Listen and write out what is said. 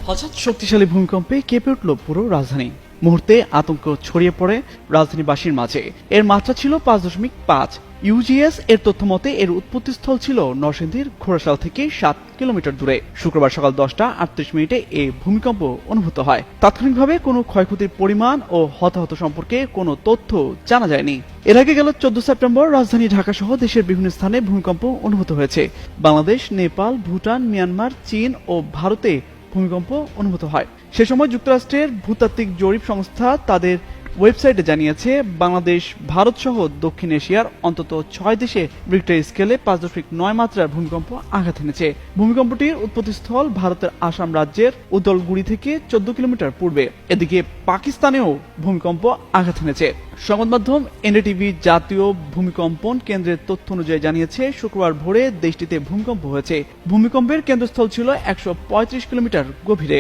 হঠাৎ শক্তিশালী ভূমিকম্পে কেঁপে উঠল পুরো রাজধানী। মুহূর্তে আতঙ্ক ছড়িয়ে পড়ে রাজধানীবাসীর মাঝে। এর মাত্রা ছিল 5.5। ইউজিএস এর তথ্য মতে এর উৎপত্তিস্থল ছিল নরসিংদীর ঘোড়াশাল থেকে 7 কিলোমিটার দূরে। শুক্রবার সকাল 10:38 এই ভূমিকম্প অনুভূত হয়। তাৎক্ষণিকভাবে কোনো ক্ষয়ক্ষতির পরিমাণ ও হতাহত সম্পর্কে কোনো তথ্য জানা যায়নি। এর আগে গেল 14 সেপ্টেম্বর রাজধানী ঢাকা সহ দেশের বিভিন্ন স্থানে ভূমিকম্প অনুভূত হয়েছে। বাংলাদেশ, নেপাল, ভুটান, মিয়ানমার, চীন ও ভারতে ভূমিকম্প অনুভূত হয়। সে সময় যুক্তরাষ্ট্রের ভূতাত্ত্বিক জরিপ সংস্থা তাদের ওয়েবসাইটে জানিয়েছে, বাংলাদেশ, ভারত সহ দক্ষিণ এশিয়ার অন্তত 6 দেশে রিক্টার স্কেলে 5.9 মাত্রার ভূমিকম্প আঘাত এনেছে। ভূমিকম্পটির উৎপত্তিস্থল ভারতের আসাম রাজ্যের উদলগুড়ি থেকে 14 কিলোমিটার পূর্বে। এদিকে পাকিস্তানেও ভূমিকম্প আঘাত এনেছে। সংবাদ মাধ্যম এনডিটিভি জাতীয় ভূমিকম্পন কেন্দ্রের তথ্য অনুযায়ী জানিয়েছে, শুক্রবার ভোরে দেশটিতে ভূমিকম্প হয়েছে। ভূমিকম্পের কেন্দ্রস্থল ছিল 135 কিলোমিটার গভীরে।